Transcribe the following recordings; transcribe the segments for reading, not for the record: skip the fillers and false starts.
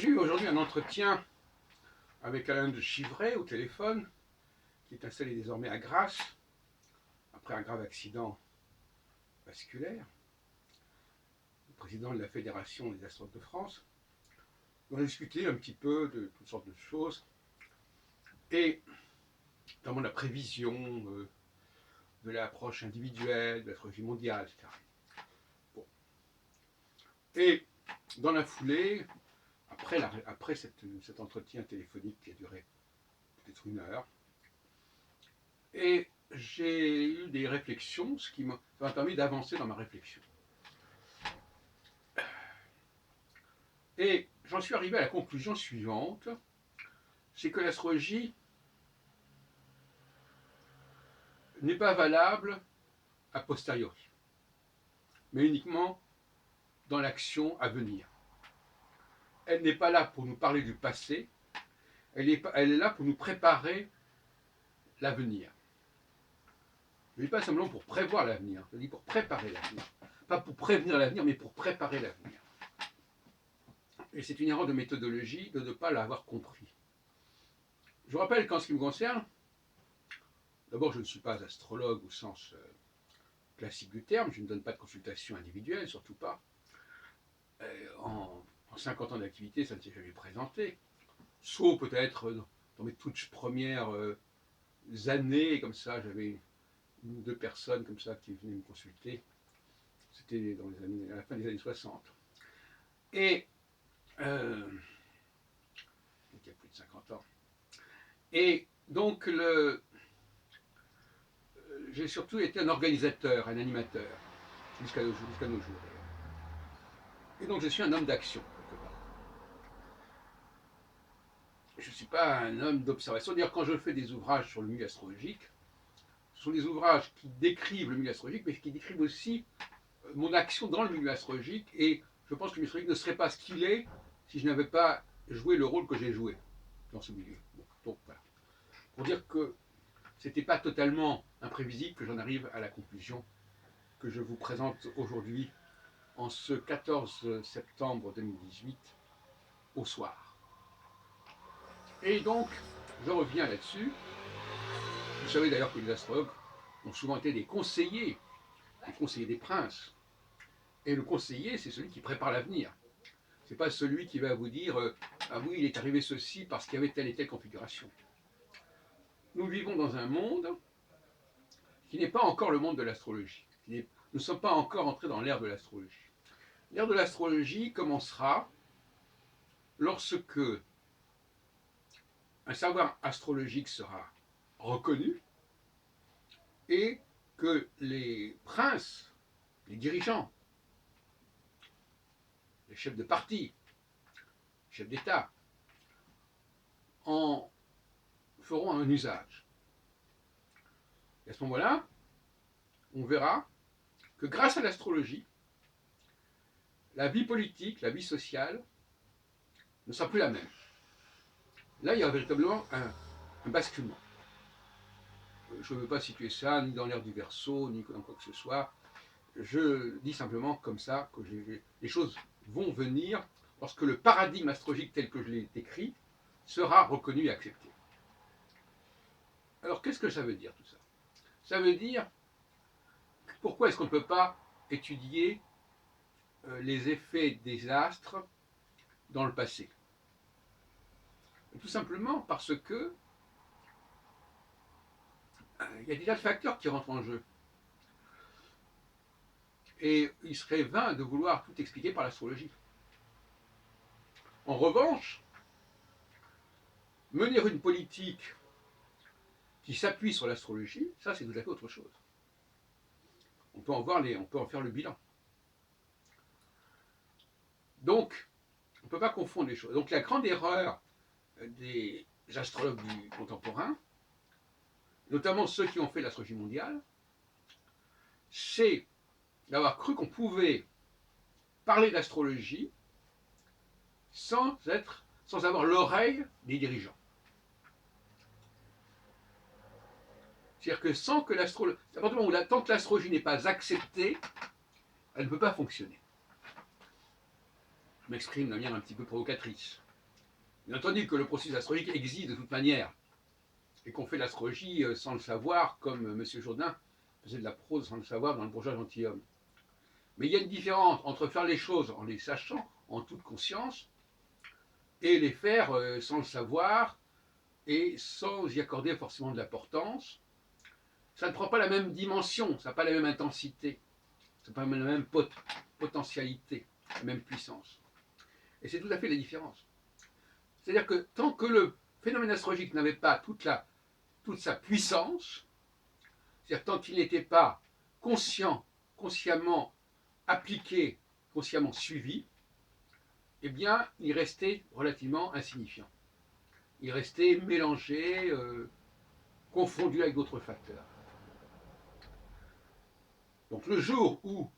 J'ai eu aujourd'hui un entretien avec Alain de Chivray au téléphone, qui est installé désormais à Grasse, après un grave accident vasculaire, le président de la Fédération des astronautes de France. On a discuté un petit peu de toutes sortes de choses, et notamment de la prévision de l'approche individuelle, de l'astrologie mondiale, etc. Bon. Et dans la foulée, après cet entretien téléphonique qui a duré peut-être 1 heure, et j'ai eu des réflexions, ce qui m'a permis d'avancer dans ma réflexion. Et j'en suis arrivé à la conclusion suivante, c'est que l'astrologie n'est pas valable a posteriori, mais uniquement dans l'action à venir. Elle n'est pas là pour nous parler du passé, elle est là pour nous préparer l'avenir. Je ne dis pas simplement pour prévoir l'avenir, je dis pour préparer l'avenir. Pas pour prévenir l'avenir, mais pour préparer l'avenir. Et c'est une erreur de méthodologie de ne pas l'avoir compris. Je vous rappelle qu'en ce qui me concerne, d'abord je ne suis pas astrologue au sens classique du terme, je ne donne pas de consultation individuelle, surtout pas. En 50 ans d'activité, ça ne s'est jamais présenté. Sauf peut-être dans mes toutes premières années, comme ça, j'avais 1 ou 2 personnes comme ça qui venaient me consulter. C'était à la fin des années 60. Et il y a plus de 50 ans. Et donc, j'ai surtout été un organisateur, un animateur, jusqu'à nos jours. Et donc, je suis un homme d'action, quelque part. Je ne suis pas un homme d'observation. D'ailleurs, quand je fais des ouvrages sur le milieu astrologique, ce sont des ouvrages qui décrivent le milieu astrologique, mais qui décrivent aussi mon action dans le milieu astrologique. Et je pense que le milieu astrologique ne serait pas ce qu'il est si je n'avais pas joué le rôle que j'ai joué dans ce milieu. Bon, donc voilà. Pour dire que ce n'était pas totalement imprévisible que j'en arrive à la conclusion que je vous présente aujourd'hui en ce 14 septembre 2018 au soir. Et donc, je reviens là-dessus. Vous savez d'ailleurs que les astrologues ont souvent été des conseillers des princes. Et le conseiller, c'est celui qui prépare l'avenir. Ce n'est pas celui qui va vous dire ah oui, il est arrivé ceci parce qu'il y avait telle et telle configuration. Nous vivons dans un monde qui n'est pas encore le monde de l'astrologie. Nous ne sommes pas encore entrés dans l'ère de l'astrologie. L'ère de l'astrologie commencera lorsque un savoir astrologique sera reconnu et que les princes, les dirigeants, les chefs de parti, les chefs d'État, en feront un usage. Et à ce moment-là, on verra que grâce à l'astrologie, la vie politique, la vie sociale ne sera plus la même. Là, il y a véritablement un basculement. Je ne veux pas situer ça ni dans l'ère du Verseau, ni dans quoi que ce soit. Je dis simplement comme ça que les choses vont venir lorsque le paradigme astrologique tel que je l'ai décrit sera reconnu et accepté. Alors, qu'est-ce que ça veut dire tout ça? Ça veut dire pourquoi est-ce qu'on ne peut pas étudier les effets des astres dans le passé? Tout simplement parce que il y a déjà de facteurs qui rentrent en jeu. Et il serait vain de vouloir tout expliquer par l'astrologie. En revanche, mener une politique qui s'appuie sur l'astrologie, ça c'est tout à fait autre chose. On peut en faire le bilan. Donc, on ne peut pas confondre les choses. Donc la grande erreur des astrologues contemporains, notamment ceux qui ont fait l'astrologie mondiale, c'est d'avoir cru qu'on pouvait parler d'astrologie sans avoir l'oreille des dirigeants. C'est-à-dire que sans que l'astrologie, à partir du moment où tant que l'astrologie n'est pas acceptée, elle ne peut pas fonctionner. Je m'exprime de manière un petit peu provocatrice. Bien entendu que le processus astrologique existe de toute manière, et qu'on fait de l'astrologie sans le savoir, comme M. Jourdain faisait de la prose sans le savoir dans Le bourgeois gentilhomme. Mais il y a une différence entre faire les choses en les sachant, en toute conscience, et les faire sans le savoir et sans y accorder forcément de l'importance. Ça ne prend pas la même dimension, ça n'a pas la même intensité, ça n'a pas la même potentialité, la même puissance. Et c'est tout à fait la différence. C'est-à-dire que tant que le phénomène astrologique n'avait pas toute sa puissance, c'est-à-dire tant qu'il n'était pas consciemment appliqué, consciemment suivi, eh bien, il restait relativement insignifiant. Il restait mélangé, confondu avec d'autres facteurs. Donc le jour où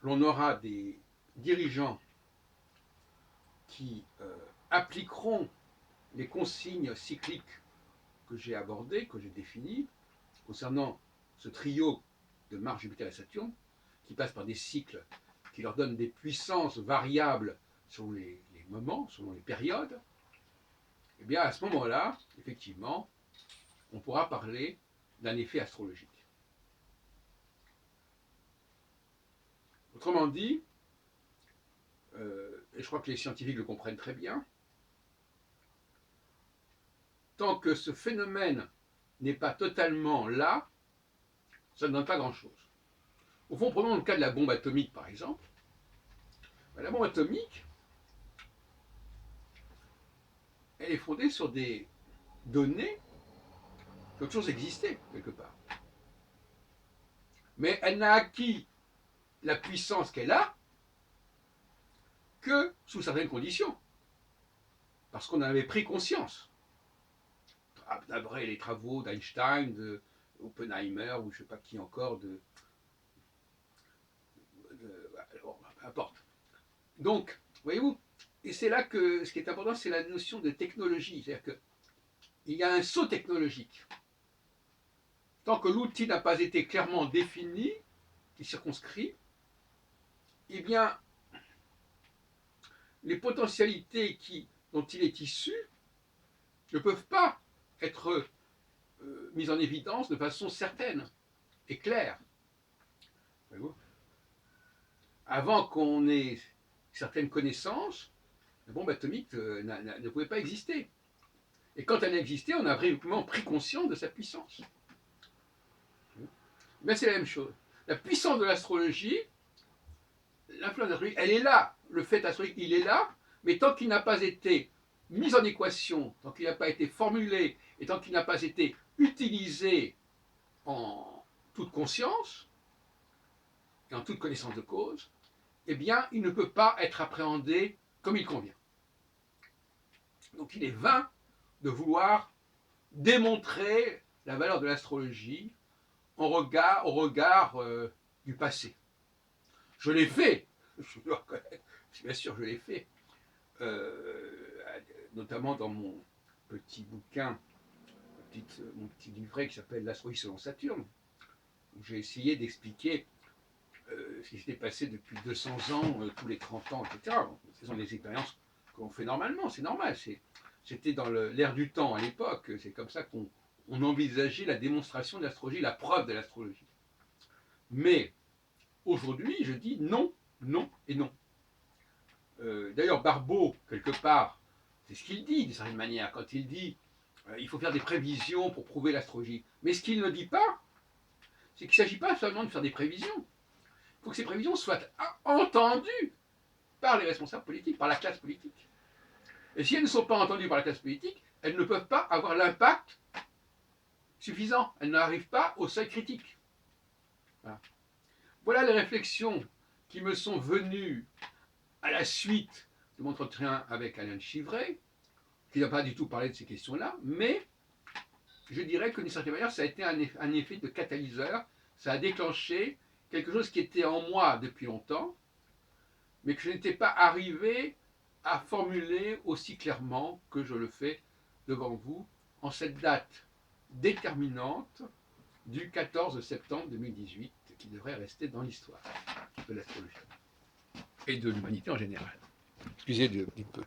l'on aura des dirigeants qui appliqueront les consignes cycliques que j'ai abordées, que j'ai définies, concernant ce trio de Mars, Jupiter et Saturne, qui passe par des cycles qui leur donnent des puissances variables selon les moments, selon les périodes, eh bien à ce moment-là, effectivement, on pourra parler d'un effet astrologique. Autrement dit, et je crois que les scientifiques le comprennent très bien, tant que ce phénomène n'est pas totalement là, ça ne donne pas grand-chose. Au fond, prenons le cas de la bombe atomique, par exemple. La bombe atomique, elle est fondée sur des données que l'autre chose existait, quelque part. Mais elle n'a acquis la puissance qu'elle a que sous certaines conditions, parce qu'on en avait pris conscience. D'après les travaux d'Einstein, d'Oppenheimer, ou je ne sais pas qui encore, alors, peu importe. Donc, voyez-vous, et c'est là que ce qui est important, c'est la notion de technologie. C'est-à-dire qu'il y a un saut technologique. Tant que l'outil n'a pas été clairement défini et circonscrit, eh bien, les potentialités dont il est issu ne peuvent pas être mises en évidence de façon certaine et claire. Voyez-vous, avant qu'on ait certaines connaissances, la bombe atomique ne pouvait pas exister. Et quand elle a existé, on a vraiment pris conscience de sa puissance. Mais c'est la même chose. La puissance de l'astrologie, l'influence de l'astrologie, elle est là. Le fait astrologique, il est là, mais tant qu'il n'a pas été mis en équation, tant qu'il n'a pas été formulé, et tant qu'il n'a pas été utilisé en toute conscience, et en toute connaissance de cause, eh bien, il ne peut pas être appréhendé comme il convient. Donc il est vain de vouloir démontrer la valeur de l'astrologie au regard du passé. Je l'ai fait, je dois reconnaître, bien sûr je l'ai fait, notamment dans mon petit bouquin, mon petit livret qui s'appelle L'astrologie selon Saturne, où j'ai essayé d'expliquer ce qui s'était passé depuis 200 ans, tous les 30 ans, etc. Ce sont des expériences qu'on fait normalement, c'est normal, c'était dans l'ère du temps à l'époque, c'est comme ça qu'on envisageait la démonstration de l'astrologie, la preuve de l'astrologie. Mais aujourd'hui, je dis non, non et non. D'ailleurs, Barbeau, quelque part, c'est ce qu'il dit d'une certaine manière, quand il dit il faut faire des prévisions pour prouver l'astrologie. Mais ce qu'il ne dit pas, c'est qu'il ne s'agit pas seulement de faire des prévisions. Il faut que ces prévisions soient entendues par les responsables politiques, par la classe politique. Et si elles ne sont pas entendues par la classe politique, elles ne peuvent pas avoir l'impact suffisant. Elles n'arrivent pas au seuil critique. Voilà les réflexions qui me sont venues à la suite de mon entretien avec Alain Chivray, qui n'a pas du tout parlé de ces questions-là, mais je dirais que d'une certaine manière, ça a été un effet de catalyseur, ça a déclenché quelque chose qui était en moi depuis longtemps, mais que je n'étais pas arrivé à formuler aussi clairement que je le fais devant vous en cette date déterminante du 14 septembre 2018, qui devrait rester dans l'histoire de l'astrologie et de l'humanité en général. Excusez du peu.